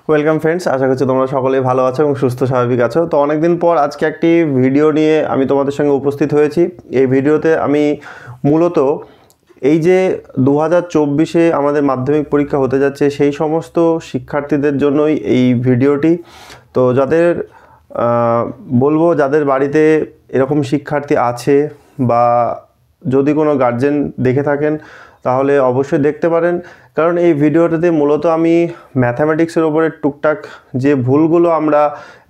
Welcome friends, আশা করছি তোমরা সকলেই ভালো আছো এবং সুস্থ স্বাভাবিক আছো। তো অনেকদিন পর আজকে একটি ভিডিও নিয়ে আমি তোমাদের সঙ্গে উপস্থিত হয়েছি। এই ভিডিওতে আমি মূলত এই যে 2024-এ আমাদের মাধ্যমিক পরীক্ষা হতে যাচ্ছে সেই সমস্ত শিক্ষার্থীদের জন্যই এই ভিডিওটি। তো বলবো যাদের বাড়িতে এরকম শিক্ষার্থী আছে বা যদি কোনো গার্জেন দেখে থাকেন তাহলে অবশ্যই দেখতে পারেন, কারণ এই ভিডিওটাতে মূলত আমি ম্যাথামেটিক্সের ওপরে টুকটাক যে ভুলগুলো আমরা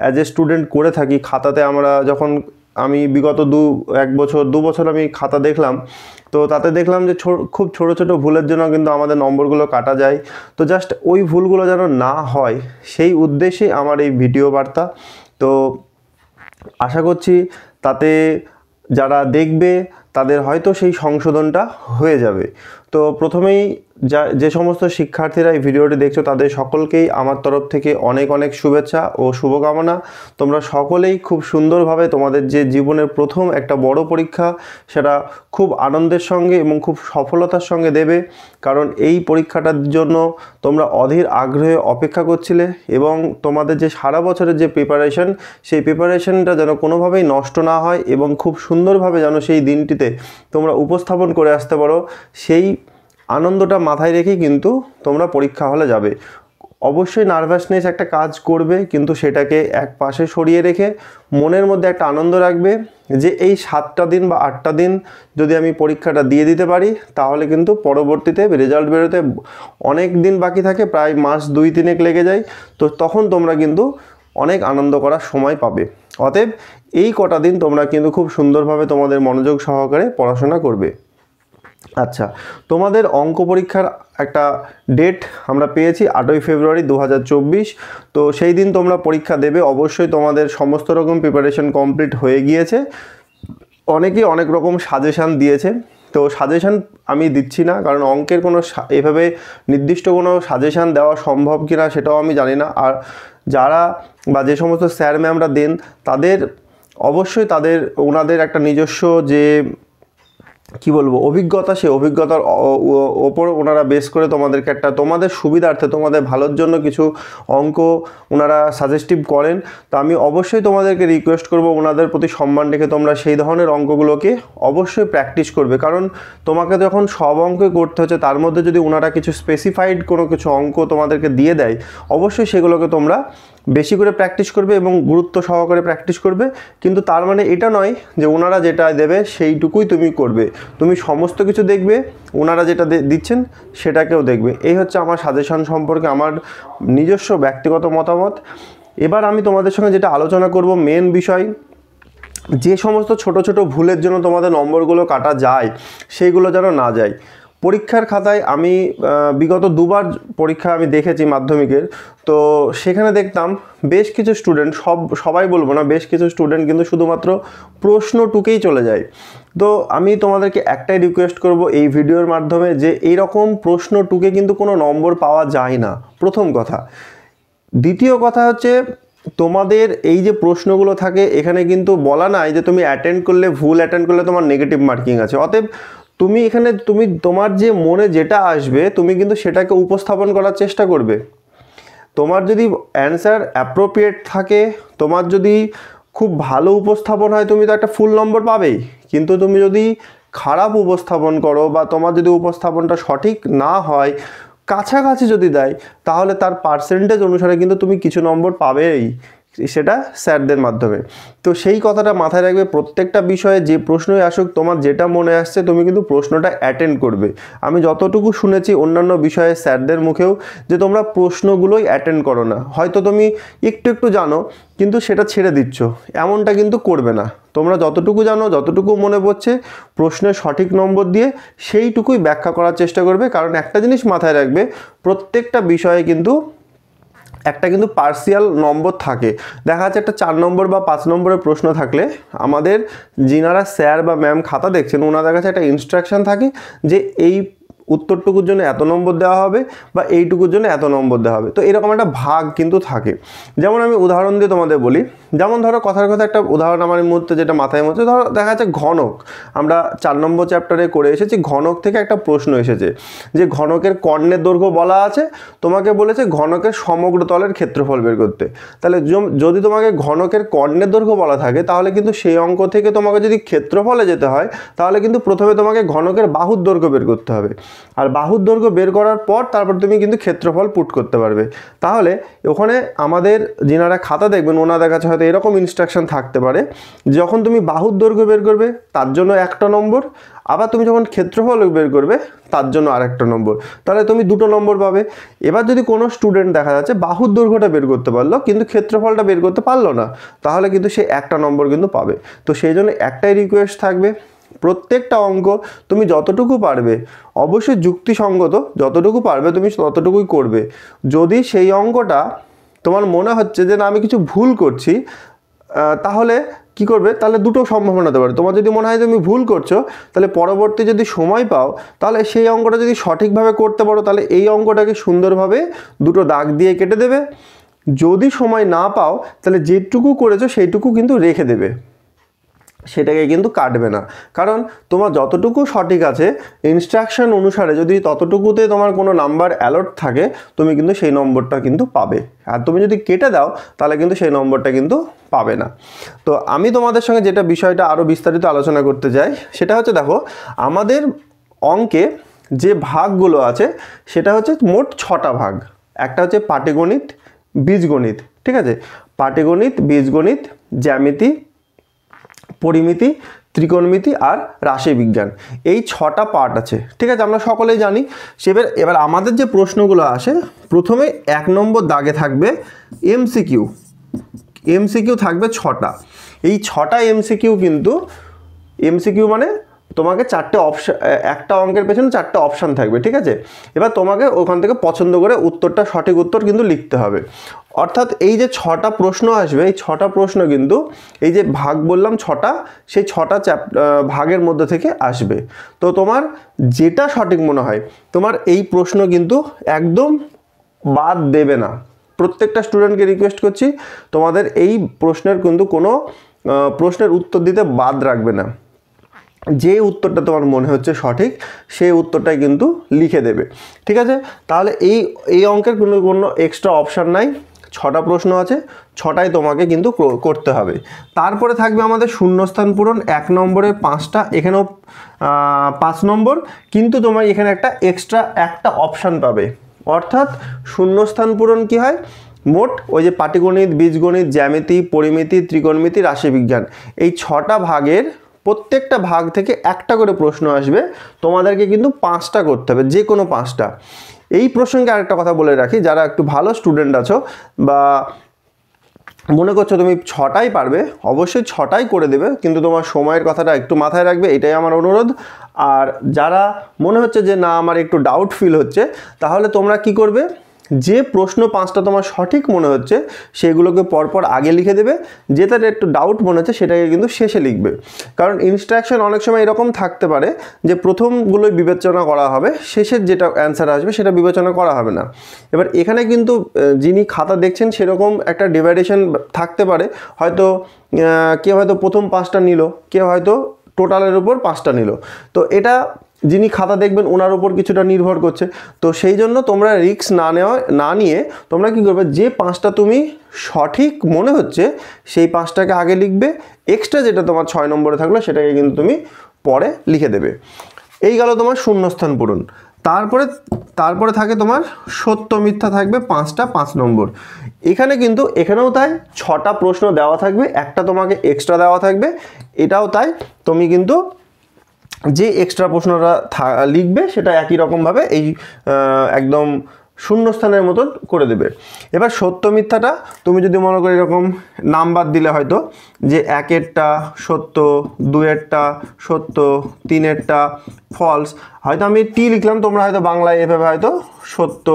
অ্যাজ এ স্টুডেন্ট করে থাকি খাতাতে, আমরা যখন আমি বিগত দু বছর আমি খাতা দেখলাম, তো তাতে দেখলাম যে খুব ছোট ছোট ভুলের জন্য কিন্তু আমাদের নম্বরগুলো কাটা যায়। তো জাস্ট ওই ভুলগুলো যেন না হয় সেই উদ্দেশ্যে আমার এই ভিডিও বার্তা। তো আশা করছি তাতে যারা দেখবে তাদের হয়তো সেই সংশোধনটা হয়ে যাবে। তো প্রথমেই যে সমস্ত শিক্ষার্থীরা এই ভিডিওটি দেখছো তাদের সকলকেই আমার তরফ থেকে অনেক অনেক শুভেচ্ছা ও শুভকামনা। তোমরা সকলেই খুব সুন্দরভাবে তোমাদের যে জীবনের প্রথম একটা বড় পরীক্ষা সেটা খুব আনন্দের সঙ্গে এবং খুব সফলতার সঙ্গে দেবে, কারণ এই পরীক্ষাটার জন্য তোমরা অধীর আগ্রহে অপেক্ষা করছিলে এবং তোমাদের যে সারা বছরের যে প্রিপারেশন সেই প্রিপারেশনটা যেন কোনোভাবেই নষ্ট না হয় এবং খুব সুন্দরভাবে যেন সেই দিনটিতে তোমরা উপস্থাপন করে আসতে পারো, সেই আনন্দটা মাথায় রেখেই কিন্তু তোমরা পরীক্ষা হলে যাবে। অবশ্যই নার্ভাসনেস একটা কাজ করবে, কিন্তু সেটাকে এক পাশে সরিয়ে রেখে মনের মধ্যে একটা আনন্দ রাখবে যে এই 7টা দিন বা 8টা দিন যদি আমি পরীক্ষাটা দিয়ে দিতে পারি তাহলে কিন্তু পরবর্তীতে রেজাল্ট বেরোতে অনেক দিন বাকি থাকে, প্রায় মাস 2-3 লেগে যায়। তো তখন তোমরা কিন্তু অনেক আনন্দ করার সময় পাবে। অতএব এই কটা দিন তোমরা কিন্তু খুব সুন্দরভাবে তোমাদের মনোযোগ সহকারে পড়াশোনা করবে। আচ্ছা, তোমাদের অঙ্ক পরীক্ষার একটা ডেট আমরা পেয়েছি 8ই ফেব্রুয়ারি 2024। তো সেই দিন তোমরা পরীক্ষা দেবে। অবশ্যই তোমাদের সমস্ত রকম প্রিপারেশন কমপ্লিট হয়ে গিয়েছে। অনেকেই অনেক রকম সাজেশান দিয়েছে, তো সাজেশান আমি দিচ্ছি না, কারণ অঙ্কের কোনো এভাবে নির্দিষ্ট কোনো সাজেশান দেওয়া সম্ভব কি না সেটাও আমি জানি না। আর যারা বা যে সমস্ত স্যার ম্যামরা দেন তাদের অবশ্যই ওনাদের একটা নিজস্ব যে কি বলবো অভিজ্ঞতা, সেই অভিজ্ঞতার ওপর ওনারা বেস করে তোমাদেরকে একটা তোমাদের সুবিধার্থে তোমাদের ভালোর জন্য কিছু অঙ্ক ওনারা সাজেস্টিভ করেন। তো আমি অবশ্যই তোমাদেরকে রিকোয়েস্ট করব ওনাদের প্রতি সম্মান রেখে তোমরা সেই ধরনের অঙ্কগুলোকে অবশ্যই প্র্যাকটিস করবে, কারণ তোমাকে যখন সব অঙ্ক করতে হচ্ছে তার মধ্যে যদি ওনারা কিছু স্পেসিফাইড কিছু অঙ্ক তোমাদেরকে দিয়ে দেয় অবশ্যই সেগুলোকে তোমরা বেশি করে প্র্যাকটিস করবে এবং গুরুত্ব সহকারে প্র্যাকটিস করবে। কিন্তু তার মানে এটা নয় যে ওনারা যেটা দেবে সেইটুকুই তুমি করবে, তুমি সমস্ত কিছু দেখবে, ওনারা যেটা দিচ্ছেন সেটাকেও দেখবে। এই হচ্ছে আমার সাজেশন সম্পর্কে আমার নিজস্ব ব্যক্তিগত মতামত। এবার আমি তোমাদের সঙ্গে যেটা আলোচনা করব মেন বিষয়, যে সমস্ত ছোট ছোট ভুলের জন্য তোমাদের নম্বরগুলো কাটা যায় সেইগুলো যেন না যায়। পরীক্ষার খাতায় আমি বিগত 2বার পরীক্ষা আমি দেখেছি মাধ্যমিকের, তো সেখানে দেখতাম বেশ কিছু স্টুডেন্ট, সবাই বলবো না, বেশ কিছু স্টুডেন্ট কিন্তু শুধুমাত্র প্রশ্নটুকেই চলে যায়। তো আমি তোমাদেরকে একটাই রিকোয়েস্ট করব এই ভিডিওর মাধ্যমে যে এইরকম প্রশ্নটুকে কিন্তু কোনো নম্বর পাওয়া যায় না, প্রথম কথা। দ্বিতীয় কথা হচ্ছে তোমাদের এই যে প্রশ্নগুলো থাকে এখানে কিন্তু বলা নাই যে তুমি ভুল অ্যাটেন্ড করলে তোমার নেগেটিভ মার্কিং আছে। অতএব তুমি এখানে তোমার যে মনে যেটা আসবে তুমি কিন্তু সেটাকে উপস্থাপন করার চেষ্টা করবে। তোমার যদি অ্যান্সার অ্যাপ্রোপ্রিয়েট থাকে, তোমার যদি খুব ভালো উপস্থাপন হয় তুমি তো একটা ফুল নম্বর পাবেই, কিন্তু তুমি যদি খারাপ উপস্থাপন করো বা তোমার যদি উপস্থাপনটা সঠিক না হয়, কাছাকাছি যদি দেয়, তাহলে তার পার্সেন্টেজ অনুসারে কিন্তু তুমি কিছু নম্বর পাবেই, সেটা স্যারদের মাধ্যমে। তো সেই কথাটা মাথায় রাখবে, প্রত্যেকটা বিষয়ে যে প্রশ্নই আসুক তোমার যেটা মনে আসছে তুমি কিন্তু প্রশ্নটা অ্যাটেন্ড করবে। আমি যতটুকু শুনেছি অন্যান্য বিষয়ে স্যারদের মুখেও যে তোমরা প্রশ্নগুলোই অ্যাটেন্ড করো না, হয়তো তুমি একটু জানো কিন্তু সেটা ছেড়ে দিচ্ছ, এমনটা কিন্তু করবে না। তোমরা যতটুকু জানো, যতটুকু মনে পড়ছে প্রশ্নের সঠিক নম্বর দিয়ে সেইটুকুই ব্যাখ্যা করার চেষ্টা করবে। কারণ একটা জিনিস মাথায় রাখবে, প্রত্যেকটা বিষয়ে কিন্তু পার্সিয়াল নম্বর থাকে। দেখা যাচ্ছে একটা 4 নম্বর বা 5 নম্বরের প্রশ্ন থাকলে আমাদের যিনারা স্যার বা ম্যাম খাতা দেখছেন ওনাদের কাছে একটা ইনস্ট্রাকশন থাকে যে এই উত্তরটুকুর জন্য এত নম্বর দেওয়া হবে বা এইটুকুর জন্য এত নম্বর দেওয়া হবে। তো এরকম একটা ভাগ কিন্তু থাকে। যেমন আমি উদাহরণ দিয়ে তোমাদের বলি, যেমন ধরো কথার কথা একটা উদাহরণ আমার মুহূর্তে যেটা মাথায় মধ্যে, ধরো দেখা যাচ্ছে ঘনক, আমরা 4 নম্বর চ্যাপ্টারে করে এসেছি, ঘনক থেকে একটা প্রশ্ন এসেছে যে ঘনকের কর্ণের দৈর্ঘ্য বলা আছে, তোমাকে বলেছে ঘনকের সমগ্র তলের ক্ষেত্রফল বের করতে। তাহলে যদি তোমাকে ঘনকের কর্ণের দৈর্ঘ্য বলা থাকে তাহলে কিন্তু সেই অঙ্ক থেকে তোমাকে যদি ক্ষেত্রফলে যেতে হয় তাহলে কিন্তু প্রথমে তোমাকে ঘনকের বাহুর দৈর্ঘ্য বের করতে হবে, আর বাহুর দৈর্ঘ্য বের করার পর তারপর তুমি কিন্তু ক্ষেত্রফল পুট করতে পারবে। তাহলে ওখানে আমাদের যিনারা খাতা দেখবেন ওনাদের কাছে হয়তো এরকম ইনস্ট্রাকশন থাকতে পারে, যখন তুমি বাহুর দৈর্ঘ্য বের করবে তার জন্য একটা নম্বর, আবার তুমি যখন ক্ষেত্রফল বের করবে তার জন্য আরেকটা নম্বর, তাহলে তুমি 2 নম্বর পাবে। এবার যদি কোনো স্টুডেন্ট দেখা যাচ্ছে বাহুর দৈর্ঘ্যটা বের করতে পারলো কিন্তু ক্ষেত্রফলটা বের করতে পারলো না, তাহলে কিন্তু সে একটা নম্বর কিন্তু পাবে। তো সেই জন্য একটাই রিকোয়েস্ট থাকবে, প্রত্যেকটা অঙ্ক তুমি যতটুকু পারবে অবশ্যই যুক্তিসঙ্গত, যতটুকু পারবে তুমি ততটুকুই করবে। যদি সেই অঙ্কটা তোমার মনে হচ্ছে যে না আমি কিছু ভুল করছি, তাহলে কি করবে, তাহলে দুটো সম্ভাবনা হতে পারে। তোমার যদি মনে হয় তুমি ভুল করছো, তাহলে পরবর্তী যদি সময় পাও তাহলে সেই অঙ্কটা যদি সঠিকভাবে করতে পারো তাহলে এই অঙ্কটাকে সুন্দরভাবে 2 দাগ দিয়ে কেটে দেবে। যদি সময় না পাও তাহলে যেটুকু করেছো সেইটুকু কিন্তু রেখে দেবে, সেটাকে কিন্তু কাটবে না। কারণ তোমার যতটুকু সঠিক আছে ইনস্ট্রাকশন অনুসারে যদি ততটুকুতে তোমার কোনো নাম্বার অ্যালট থাকে তুমি কিন্তু সেই নম্বরটা কিন্তু পাবে, আর তুমি যদি কেটে দাও তাহলে কিন্তু সেই নম্বরটা কিন্তু পাবে না। তো আমি তোমাদের সঙ্গে যেটা বিষয়টা আরও বিস্তারিত আলোচনা করতে চাই সেটা হচ্ছে, দেখো আমাদের অঙ্কে যে ভাগগুলো আছে সেটা হচ্ছে মোট 6টা ভাগ। একটা হচ্ছে পাটিগণিত, বীজগণিত, ঠিক আছে, পাটিগণিত, বীজগণিত, জ্যামিতি, পরিমিতি, ত্রিকোণমিতি আর রাশিবিজ্ঞান, এই 6টা পার্ট আছে, ঠিক আছে, আমরা সকলেই জানি। এবার আমাদের যে প্রশ্নগুলো আসে প্রথমে 1 নম্বর দাগে থাকবে এমসিকিউ, এমসিকিউ থাকবে 6টা। এই 6টা এমসিকিউ কিন্তু, এমসিকিউ মানে তোমাকে 4টে অপশান, একটা অঙ্কের পেছনে 4টে অপশান থাকবে, ঠিক আছে। এবার তোমাকে ওখান থেকে পছন্দ করে উত্তরটা, সঠিক উত্তর কিন্তু লিখতে হবে। অর্থাৎ এই যে 6টা প্রশ্ন আসবে, এই 6টা প্রশ্ন কিন্তু এই যে ভাগ বললাম 6টা, সেই 6টা ভাগের মধ্যে থেকে আসবে। তো তোমার যেটা সঠিক মনে হয় তোমার এই প্রশ্ন কিন্তু একদম বাদ দেবে না। প্রত্যেকটা স্টুডেন্টকে রিকোয়েস্ট করছি তোমাদের এই প্রশ্নের কিন্তু কোনো প্রশ্নের উত্তর দিতে বাদ রাখবে না, যে উত্তরটা তোমার মনে হচ্ছে সঠিক সেই উত্তরটাই কিন্তু লিখে দেবে, ঠিক আছে। তাহলে এই অঙ্কের কোনো এক্সট্রা অপশান নাই, 6টা প্রশ্ন আছে, 6টাই তোমাকে কিন্তু করতে হবে। তারপরে থাকবে আমাদের শূন্যস্থান পূরণ, 1 নম্বরে 5টা, এখানেও 5 নম্বর, কিন্তু তোমার এখানে একটা এক্সট্রা একটা অপশান পাবে। অর্থাৎ শূন্যস্থান পূরণ কি হয়, মোট ওই যে পাটিগণিত, বীজগণিত, জ্যামিতি, পরিমিতি, ত্রিকোণমিতি, রাশিবিজ্ঞান, এই 6টা ভাগের প্রত্যেকটা ভাগ থেকে একটা করে প্রশ্ন আসবে, তোমাদেরকে কিন্তু 5টা করতে হবে, যে কোনো 5টা। এই প্রসঙ্গে আরেকটা কথা বলে রাখি, যারা একটু ভালো স্টুডেন্ট আছো বা মনে করছো তুমি 6টাই পারবে, অবশ্যই 6টাই করে দেবে, কিন্তু তোমার সময়ের কথাটা একটু মাথায় রাখবে, এটাই আমার অনুরোধ। আর যারা মনে হচ্ছে যে না আমার একটু ডাউট ফিল হচ্ছে, তাহলে তোমরা কি করবে, যে প্রশ্ন 5টা তোমার সঠিক মনে হচ্ছে সেগুলোকে পরপর আগে লিখে দেবে, যেটাতে একটু ডাউট মনে হচ্ছে সেটাকে কিন্তু শেষে লিখবে। কারণ ইনস্ট্রাকশন অনেক সময় এরকম থাকতে পারে যে প্রথমগুলোই বিবেচনা করা হবে, শেষের যেটা অ্যান্সার আসবে সেটা বিবেচনা করা হবে না। এবার এখানে কিন্তু যিনি খাতা দেখছেন সেরকম একটা ডিভাইডেশন থাকতে পারে, হয়তো কেউ হয়তো প্রথম 5টা নিল, কেউ হয়তো টোটালের উপর 5টা নিল, তো এটা যিনি খাতা দেখবেন ওনার উপর কিছুটা নির্ভর করছে। তো সেই জন্য তোমরা রিস্ক না নিয়ে তোমরা কি করবে, যে 5টা তুমি সঠিক মনে হচ্ছে সেই 5টাকে আগে লিখবে, এক্সট্রা যেটা তোমার 6 নম্বরে থাকলো সেটাকে কিন্তু তুমি পরে লিখে দেবে। এই গেল তোমার শূন্যস্থান পূরণ। তারপরে থাকে তোমার সত্য মিথ্যা থাকবে 5টা, 5 নম্বর। এখানেও তাই 6টা প্রশ্ন দেওয়া থাকবে, একটা তোমাকে এক্সট্রা দেওয়া থাকবে, এটাও তাই। তুমি কিন্তু যে এক্সট্রা প্রশ্নটা লিখবে সেটা একই রকমভাবে এই একদম শূন্যস্থানের মতো করে দেবে। এবার সত্য মিথ্যাটা তুমি যদি মনে করো এরকম নাম্বার দিলে হয়তো যে 1এরটা সত্য, 2এরটা সত্য, 3এরটা ফলস, হয়তো আমি টি লিখলাম, তোমরা হয়তো বাংলায় এভাবে হয়তো সত্য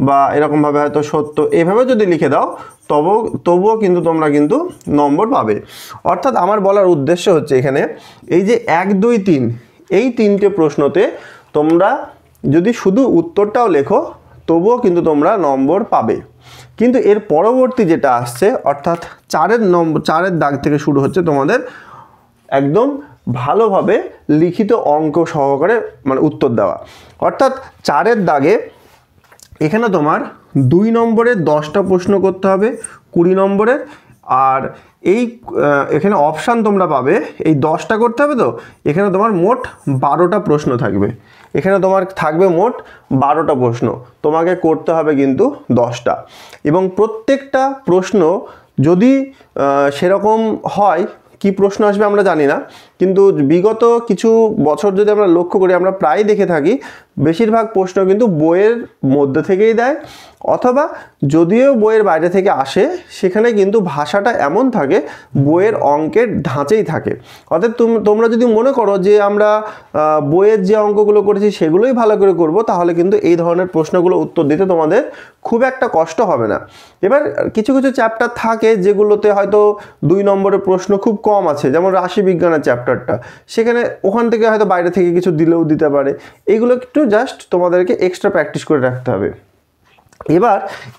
বা এরকমভাবে হয়তো সত্য, এভাবে যদি লিখে দাও তবুও কিন্তু তোমরা কিন্তু নম্বর পাবে। অর্থাৎ আমার বলার উদ্দেশ্য হচ্ছে এখানে এই যে 1, 2, 3 এই 3টে প্রশ্নতে তোমরা যদি শুধু উত্তরটাও লেখো তবুও কিন্তু তোমরা নম্বর পাবে। কিন্তু এর পরবর্তী যেটা আসছে অর্থাৎ 4-এর দাগ থেকে শুরু হচ্ছে তোমাদের একদম ভালোভাবে লিখিত অঙ্ক সহকারে মানে উত্তর দেওয়া। অর্থাৎ 4-এর দাগে এখানে তোমার 2 নম্বরের 10টা প্রশ্ন করতে হবে 20 নম্বরের, আর এখানে অপশান তোমরা পাবে এই 10টা করতে হবে। তো এখানে তোমার মোট 12টা প্রশ্ন থাকবে, এখানে তোমার থাকবে মোট 12টা প্রশ্ন, তোমাকে করতে হবে কিন্তু 10টা। এবং প্রত্যেকটা প্রশ্ন যদি সেরকম হয়, কি প্রশ্ন আসবে আমরা জানি না, কিন্তু বিগত কিছু বছর যদি আমরা লক্ষ্য করি আমরা প্রায় দেখে থাকি বেশিরভাগ প্রশ্ন কিন্তু বইয়ের মধ্যে থেকেই দেয়, অথবা যদিও বইয়ের বাইরে থেকে আসে সেখানে কিন্তু ভাষাটা এমন থাকে বইয়ের অঙ্কের ধাঁচেই থাকে। অর্থাৎ তোমরা যদি মনে করো যে আমরা বইয়ের যে অঙ্কগুলো করেছি সেগুলোই ভালো করে করব, তাহলে কিন্তু এই ধরনের প্রশ্নগুলো উত্তর দিতে তোমাদের খুব একটা কষ্ট হবে না। এবার কিছু কিছু চ্যাপ্টার থাকে যেগুলোতে হয়তো 2 নম্বরের প্রশ্ন খুব কম আছে, যেমন রাশিবিজ্ঞানের চ্যাপ্টারটা, সেখানে ওখান থেকে হয়তো বাইরে থেকে কিছু দিলেও দিতে পারে। এইগুলো একটু জাস্ট তোমাদেরকে এক্সট্রা প্র্যাকটিস করে রাখতে হবে। এবার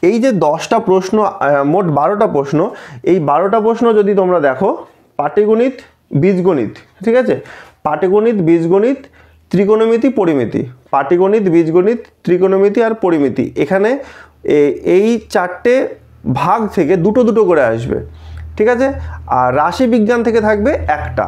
এই যে 10টা প্রশ্ন, মোট 12টা প্রশ্ন, এই 12টা প্রশ্ন যদি তোমরা দেখো পাটিগণিত, বীজগণিত, ঠিক আছে, পাটিগণিত, বীজগণিত, ত্রিকোণমিতি, পরিমিতি, পাটিগণিত, বীজগণিত, ত্রিকোণমিতি আর পরিমিতি, এখানে এই 4টে ভাগ থেকে দুটো দুটো করে আসবে, ঠিক আছে। আর রাশি বিজ্ঞান থেকে থাকবে একটা,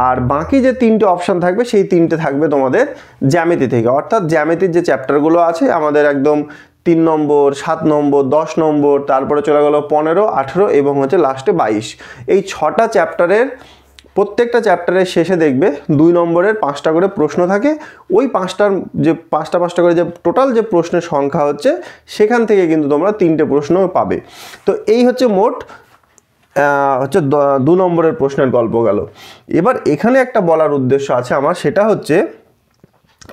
আর বাকি যে 3টে অপশান থাকবে সেই 3টে থাকবে তোমাদের জ্যামিতি থেকে। অর্থাৎ জ্যামিতির যে চ্যাপ্টারগুলো আছে আমাদের একদম 3 নম্বর, 7 নম্বর, 10 নম্বর, তারপরে চলে গেল 15, 18 এবং হচ্ছে লাস্টে 22। এই 6টা চ্যাপ্টারের প্রত্যেকটা চ্যাপ্টারের শেষে দেখবে 2 নম্বরের 5টা করে প্রশ্ন থাকে। ওই 5টার যে 5টা করে যে টোটাল যে প্রশ্নের সংখ্যা হচ্ছে সেখান থেকে কিন্তু তোমরা 3টে প্রশ্ন পাবে। তো এই হচ্ছে মোট হচ্ছে 2 নম্বরের প্রশ্নের গল্প গেল। এবার এখানে একটা বলার উদ্দেশ্য আছে আমার, সেটা হচ্ছে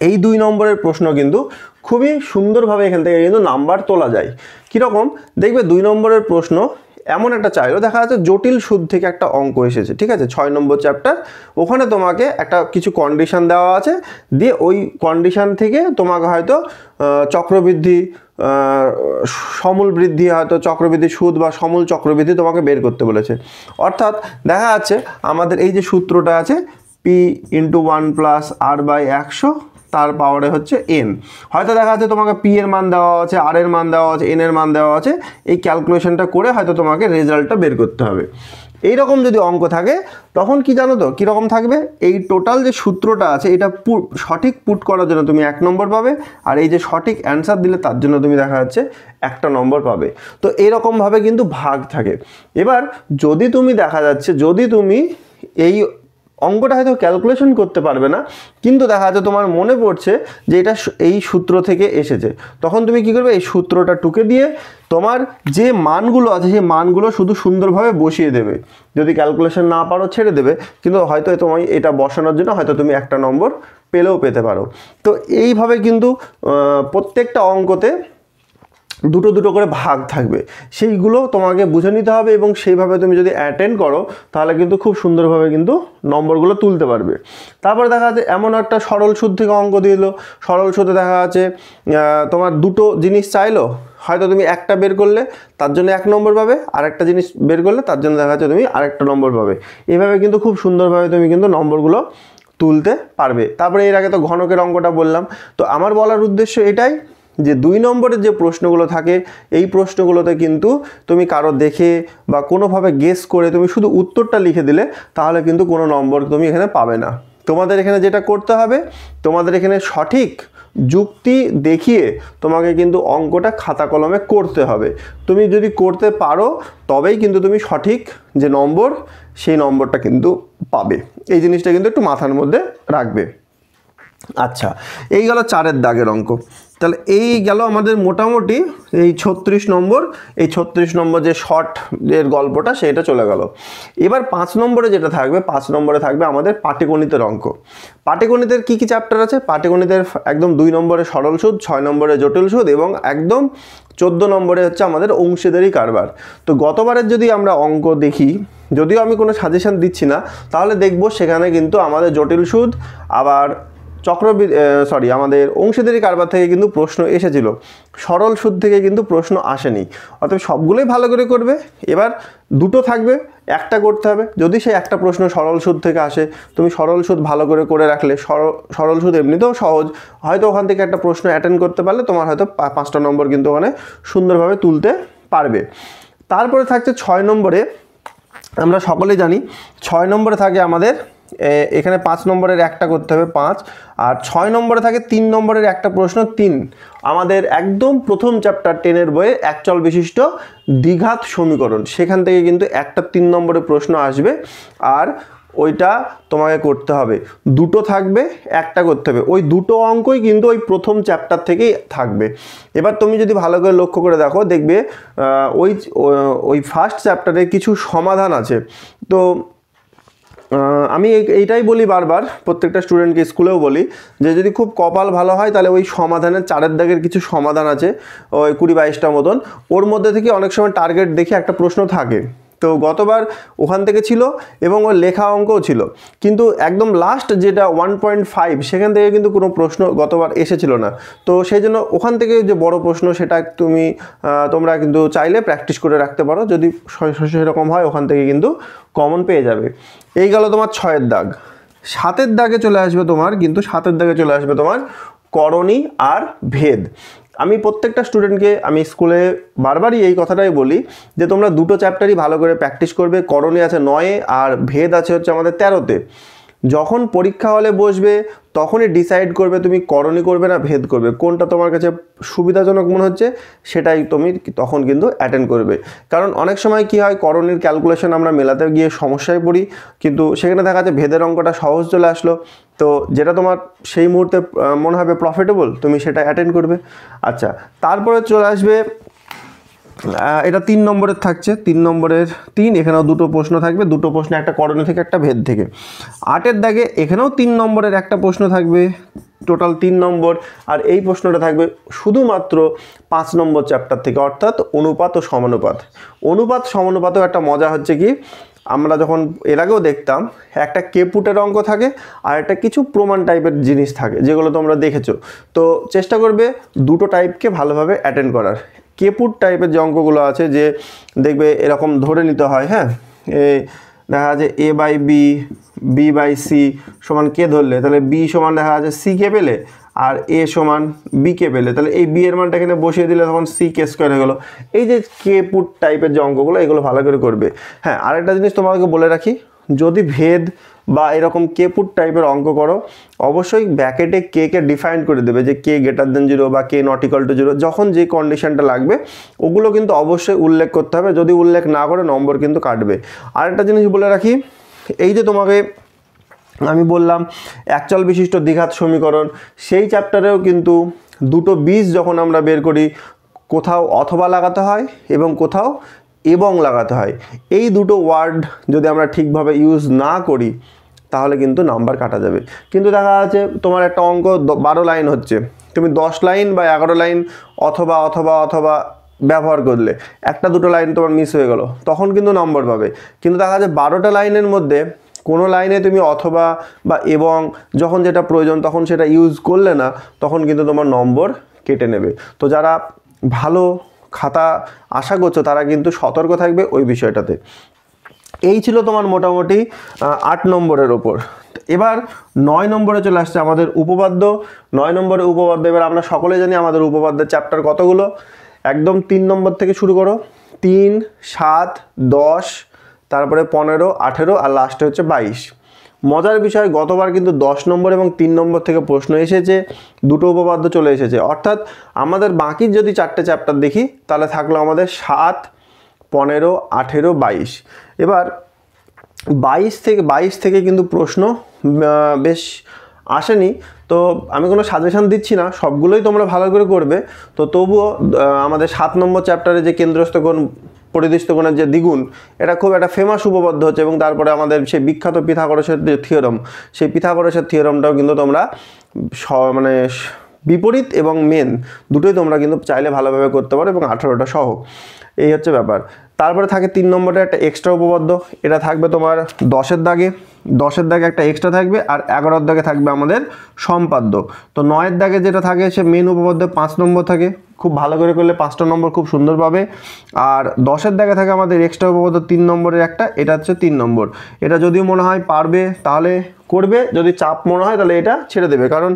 এই 2 নম্বরের প্রশ্ন কিন্তু খুবই সুন্দরভাবে এখান থেকে কিন্তু নাম্বার তোলা যায়। কীরকম দেখবে 2 নম্বরের প্রশ্ন এমন একটা চাইলো, দেখা যাচ্ছে জটিল সুদ থেকে একটা অঙ্ক এসেছে, ঠিক আছে, 6 নম্বর চ্যাপ্টার, ওখানে তোমাকে একটা কিছু কন্ডিশন দেওয়া আছে, দিয়ে ওই কন্ডিশন থেকে তোমাকে হয়তো চক্রবৃদ্ধি, সমূল বৃদ্ধি, হয়তো চক্রবৃদ্ধি সুদ বা সমূল চক্রবৃদ্ধি তোমাকে বের করতে বলেছে। অর্থাৎ দেখা যাচ্ছে আমাদের এই যে সূত্রটা আছে P × 1 + R/100 তার পাওয়ারে হচ্ছে n, হয়তো দেখা যাচ্ছে তোমাকে P এর মান দেওয়া আছে, R এর মান দেওয়া আছে, n এর মান দেওয়া আছে, এই ক্যালকুলেশনটা করে হয়তো তোমাকে রেজাল্টটা বের করতে হবে। এইরকম যদি অঙ্ক থাকে তখন কি জানো তো কীরকম থাকবে, এই টোটাল যে সূত্রটা আছে এটা সঠিক পুট করার জন্য তুমি 1 নম্বর পাবে, আর এই যে সঠিক অ্যান্সার দিলে তার জন্য তুমি দেখা যাচ্ছে 1টা নম্বর পাবে। তো এরকমভাবে কিন্তু ভাগ থাকে। এবার যদি তুমি দেখা যাচ্ছে যদি তুমি এই অঙ্কটা হয়তো ক্যালকুলেশন করতে পারবে না, কিন্তু দেখা যাচ্ছে তোমার মনে পড়ছে যে এটা এই সূত্র থেকে এসেছে, তখন তুমি কি করবে, এই সূত্রটা টুকে দিয়ে তোমার যে মানগুলো আছে সেই মানগুলো শুধু সুন্দরভাবে বসিয়ে দেবে। যদি ক্যালকুলেশন না পারো ছেড়ে দেবে, কিন্তু হয়তো তোমার এটা বসানোর জন্য হয়তো তুমি 1টা নম্বর পেলেও পেতে পারো। তো এইভাবে কিন্তু প্রত্যেকটা অঙ্কতে দুটো দুটো করে ভাগ থাকবে, সেইগুলো তোমাকে বুঝে নিতে হবে, এবং সেইভাবে তুমি যদি অ্যাটেন্ড করো তাহলে কিন্তু খুব সুন্দরভাবে কিন্তু নম্বরগুলো তুলতে পারবে। তারপরে দেখা যাচ্ছে এমন একটা সরল সুদ থেকে অঙ্ক দিল, সরল সুদে দেখা যাচ্ছে তোমার দুটো জিনিস চাইলো, হয়তো তুমি একটা বের করলে তার জন্য 1 নম্বর পাবে, আরেকটা জিনিস বের করলে তার জন্য দেখা যাচ্ছে তুমি আরেকটা নম্বর পাবে। এইভাবে কিন্তু খুব সুন্দরভাবে তুমি কিন্তু নম্বরগুলো তুলতে পারবে। তারপরে এর আগে তো ঘনকের অঙ্কটা বললাম। তো আমার বলার উদ্দেশ্য এটাই যে 2 নম্বরের যে প্রশ্নগুলো থাকে এই প্রশ্নগুলোতে কিন্তু তুমি কারো দেখে বা কোনোভাবে গেস করে তুমি শুধু উত্তরটা লিখে দিলে তাহলে কিন্তু কোনো নম্বর তুমি এখানে পাবে না। তোমাদের এখানে যেটা করতে হবে, তোমাদের এখানে সঠিক যুক্তি দেখিয়ে তোমাকে কিন্তু অঙ্কটা খাতা কলমে করতে হবে। তুমি যদি করতে পারো তবেই কিন্তু তুমি সঠিক যে নম্বর সেই নম্বরটা কিন্তু পাবে। এই জিনিসটা কিন্তু একটু মাথার মধ্যে রাখবে। আচ্ছা, এই গেল 4-এর দাগের অঙ্ক। তাহলে এই গেল আমাদের মোটামুটি এই 36 নম্বর, এই 36 নম্বর যে শর্ট এর গল্পটা সেটা চলে গেল। এবার 5 নম্বরে যেটা থাকবে, 5 নম্বরে থাকবে আমাদের পাটিগণিতের অঙ্ক। পাটিগণিতের কি কি চ্যাপ্টার আছে? পাটিগণিতের একদম 2 নম্বরে সরল সুদ, 6 নম্বরে জটিল সুদ এবং একদম 14 নম্বরে হচ্ছে আমাদের অংশীদারি কারবার। তো গতবারের যদি আমরা অঙ্ক দেখি, যদিও আমি কোনো সাজেশন দিচ্ছি না, তাহলে দেখব সেখানে কিন্তু আমাদের জটিল সুদ আবার আমাদের অংশীদারি কারবার থেকে কিন্তু প্রশ্ন এসেছিল, সরল সুদ থেকে কিন্তু প্রশ্ন আসেনি। অতএব সবগুলোই ভালো করে করবে। এবার দুটো থাকবে, একটা করতে হবে। যদি সেই একটা প্রশ্ন সরল সুদ থেকে আসে, তুমি সরল সুদ ভালো করে রাখলে, সরল সুদ এমনিতেও সহজ, হয়তো ওখান থেকে একটা প্রশ্ন অ্যাটেন্ড করতে পারলে তোমার হয়তো 5টা নম্বর কিন্তু ওখানে সুন্দরভাবে তুলতে পারবে। তারপরে থাকছে 6 নম্বরে, আমরা সকলেই জানি 6 নম্বরে থাকে আমাদের এখানে 5 নম্বরের একটা করতে হবে 5, আর 6 নম্বরে থাকে 3 নম্বরের একটা প্রশ্ন 3। আমাদের একদম প্রথম চ্যাপ্টার 10-এর বইয়ে একচল বিশিষ্ট দ্বিঘাত সমীকরণ, সেখান থেকে কিন্তু একটা 3 নম্বরের প্রশ্ন আসবে, আর ওইটা তোমাকে করতে হবে। দুটো থাকবে, একটা করতে হবে। ওই দুটো অঙ্কই কিন্তু ওই প্রথম চ্যাপ্টার থেকেই থাকবে। এবার তুমি যদি ভালো করে লক্ষ্য করে দেখো, দেখবে ওই ফার্স্ট চ্যাপ্টারে কিছু সমাধান আছে। তো আমি এইটাই বলি বারবার, প্রত্যেকটা স্টুডেন্টকে স্কুলেও বলি, যে যদি খুব কপাল ভালো হয় তাহলে ওই সমাধানের 4-এর দাগের কিছু সমাধান আছে, ওই 20-22টা মতন, ওর মধ্যে থেকে অনেক সময় টার্গেট দেখে একটা প্রশ্ন থাকে। তো গতবার ওখান থেকে ছিল এবং ওর লেখা অঙ্কও ছিল, কিন্তু একদম লাস্ট যেটা 1.5 সেখান থেকে কিন্তু কোনো প্রশ্ন গতবার এসেছিল না। তো সেই জন্য ওখান থেকে যে বড় প্রশ্ন সেটা তোমরা কিন্তু চাইলে প্র্যাকটিস করে রাখতে পারো, যদি সেরকম হয় ওখান থেকে কিন্তু কমন পেয়ে যাবে। এই গেল তোমার 6-এর দাগ। 7-এর দাগে চলে আসবে তোমার করণী আর ভেদ। আমি প্রত্যেকটা স্টুডেন্টকে আমি স্কুলে বারবারই এই কথাটাই বলি যে তোমরা দুটো চ্যাপ্টারই ভালো করে প্র্যাকটিস করবে। করণী আছে 9-এ আর ভেদ আছে হচ্ছে আমাদের 13-তে। যখন পরীক্ষা হলে বসবে তখনই ডিসাইড করবে তুমি করণী করবে না ভেদ করবে, কোনটা তোমার কাছে সুবিধাজনক মনে হচ্ছে সেটাই তুমি তখন কিন্তু অ্যাটেন্ড করবে। কারণ অনেক সময় কি হয়, করণীর ক্যালকুলেশন আমরা মেলাতে গিয়ে সমস্যায় পড়ি, কিন্তু সেখানে দেখা যাচ্ছে ভেদের অঙ্কটা সহজ চলে আসলো। তো যেটা তোমার সেই মুহূর্তে মনে হবে প্রফিটেবল, তুমি সেটা অ্যাটেন্ড করবে। আচ্ছা, তারপরে চলে আসবে, এটা 3 নম্বরের থাকছে, 3 নম্বরের 3, এখানেও দুটো প্রশ্ন থাকবে, দুটো প্রশ্ন, একটা করণী থেকে একটা ভেদ থেকে। 8-এর দাগে এখানেও 3 নম্বরের একটা প্রশ্ন থাকবে, টোটাল 3 নম্বর, আর এই প্রশ্নটা থাকবে শুধুমাত্র 5 নম্বর চ্যাপ্টার থেকে, অর্থাৎ অনুপাত ও সমানুপাত। অনুপাত সমানুপাতেও একটা মজা হচ্ছে কি, আমরা যখন এর আগেও দেখতাম একটা কেপুটের অঙ্ক থাকে আর একটা কিছু প্রমাণ টাইপের জিনিস থাকে, যেগুলো তোমরা দেখেছো। তো চেষ্টা করবে দুটো টাইপকে ভালোভাবে অ্যাটেন্ড করার। কেপুট টাইপের যে অঙ্কগুলো আছে, যে দেখবে এরকম ধরে নিতে হয়, হ্যাঁ, দেখা যাচ্ছে A/B B/C সমান কে ধরলে, তাহলে B সমান দেখা যাচ্ছে C কে পেলে, আর A সমান B কে পেলে, তাহলে এই B এর মানটা এখানে বসিয়ে দিলে তখন C কে স্কোয়ার হয়ে গেলো। এই যে কেপুট টাইপের যে অঙ্কগুলো, এগুলো ভালো করে করবে। হ্যাঁ, আরেকটা জিনিস তোমাকে বলে রাখি, যদি ভেদ বা এরকম কেপুট টাইপের অঙ্ক করো, অবশ্যই ব্র্যাকেটে কে ডিফাইন করে দেবে, যে কে গ্রেটার দেন 0 বা কে নট ইকুয়াল টু 0, যখন যে কন্ডিশনটা লাগবে ওগুলো কিন্তু অবশ্যই উল্লেখ করতে হবে। যদি উল্লেখ না করে নম্বর কিন্তু কাটবে। আরেকটা জিনিস বলে রাখি, এই যে তোমাকে আমি বললাম একচল বিশিষ্ট দ্বিঘাত সমীকরণ, সেই চ্যাপ্টারেও কিন্তু দুটো বীজ যখন আমরা বের করি, কোথাও অথবা লাগাতে হয় এবং কোথাও এবং লাগাতে হয়। এই দুটো ওয়ার্ড যদি আমরা ঠিকভাবে ইউজ না করি তাহলে কিন্তু নাম্বার কাটা যাবে। কিন্তু দেখা যাচ্ছে তোমার একটা অঙ্ক 12 লাইন হচ্ছে, তুমি 10 লাইন বা 11 লাইন অথবা অথবা অথবা ব্যবহার করলে, একটা দুটো লাইন তোমার মিস হয়ে গেল, তখন কিন্তু নম্বর পাবে। কিন্তু দেখা যাচ্ছে 12টা লাইনের মধ্যে কোনো লাইনে তুমি অথবা বা এবং যখন যেটা প্রয়োজন তখন সেটা ইউজ করলে না, তখন কিন্তু তোমার নম্বর কেটে নেবে। তো যারা ভালো খাতা আশা করছো তারা কিন্তু সতর্ক থাকবে ওই বিষয়টাতে। এই ছিল তোমার মোটামুটি 8 নম্বরের ওপর। এবার 9 নম্বরে চলে আসছে আমাদের উপপাদ্য। 9 নম্বরের উপপাদ্য, এবার আমরা সকলে জানি আমাদের উপপাদ্যের চ্যাপ্টার কতগুলো, একদম 3 নম্বর থেকে শুরু করো, 3, 7, 10, তারপরে 15, 18 আর লাস্টে হচ্ছে 22। মজার বিষয়, গতবার কিন্তু 10 নম্বর এবং 3 নম্বর থেকে প্রশ্ন এসেছে, দুটো উপপাদ্য চলে এসেছে। অর্থাৎ আমাদের বাকি যদি 4টে চ্যাপ্টার দেখি তাহলে থাকলো আমাদের 7, 15, 18, 22। এবার 22 থেকে কিন্তু প্রশ্ন বেশ আসেনি। তো আমি কোনো সাজেশান দিচ্ছি না, সবগুলোই তোমরা ভালো করে করবে। তো তবুও আমাদের 7 নম্বর চ্যাপ্টারে যে কেন্দ্রস্থ কোণ পরিদৃষ্ট কোণের যে দ্বিগুণ, এটা খুব একটা ফেমাস উপপাদ্য হচ্ছে। এবং তারপরে আমাদের সেই বিখ্যাত পিথাগোরাসের যে থিওরাম, সেই পিথাগোরাসের থিওরামটাও কিন্তু তোমরা মানে বিপরীত এবং মেন দুটোই তোমরা কিন্তু চাইলে ভালোভাবে করতে পারো, এবং 18টা সহ। এই হচ্ছে ব্যাপার। তারপরে থাকে 3 নম্বরে একটা এক্সট্রা উপপাদ্য, এটা থাকবে তোমার 10-এর দাগে। 10-এর দাগে একটা এক্সট্রা থাকবে, আর 11-এর দাগে থাকবে আমাদের সম্পাদ্য। তো 9-এর দাগে যেটা থাকে সে মেন উপপাদ্য 5 নম্বর থাকে, খুব ভালো করে করলে 5টা নম্বর খুব সুন্দর পাবে। আর 10-এর দাগে থাকে আমাদের এক্সট্রা উপপাদ্য 3 নম্বরের একটা, এটা হচ্ছে 3 নম্বর। এটা যদি মনে হয় পারবে তাহলে করবে, যদি চাপ মনে হয় তাহলে এটা ছেড়ে দেবে, কারণ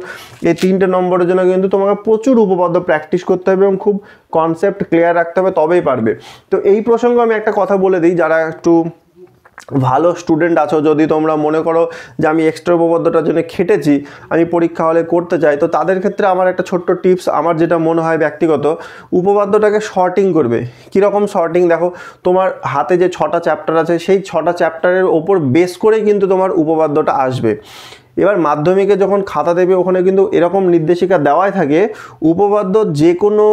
এই 3টে নম্বরের জন্য কিন্তু তোমাকে প্রচুর উপপাদ্য প্র্যাকটিস করতে হবে এবং খুব কনসেপ্ট ক্লিয়ার রাখতে হবে, তবেই পারবে। তো এই প্রসঙ্গে আমি একটা কথা বলে দিই, যারা একটু ভালো স্টুডেন্ট আছো, যদি তোমরা মনে করো যে আমি এক্সট্রা উপপাদ্যটার জন্য খেটেছি, আমি পরীক্ষা হলে করতে চাই, তো তাদের ক্ষেত্রে আমার একটা ছোট্ট টিপস, আমার যেটা মনে হয় ব্যক্তিগত, উপপাদ্যটাকে শর্টিং করবে। কীরকম শর্টিং? দেখো, তোমার হাতে যে 6টা চ্যাপ্টার আছে, সেই 6টা চ্যাপ্টারের ওপর বেস করেই কিন্তু তোমার উপপাদ্যটা আসবে। এবার মাধ্যমিকে যখন খাতা দেবে, ওখানে কিন্তু এরকম নির্দেশিকা দেওয়াই থাকে, উপপাদ্য যে কোনো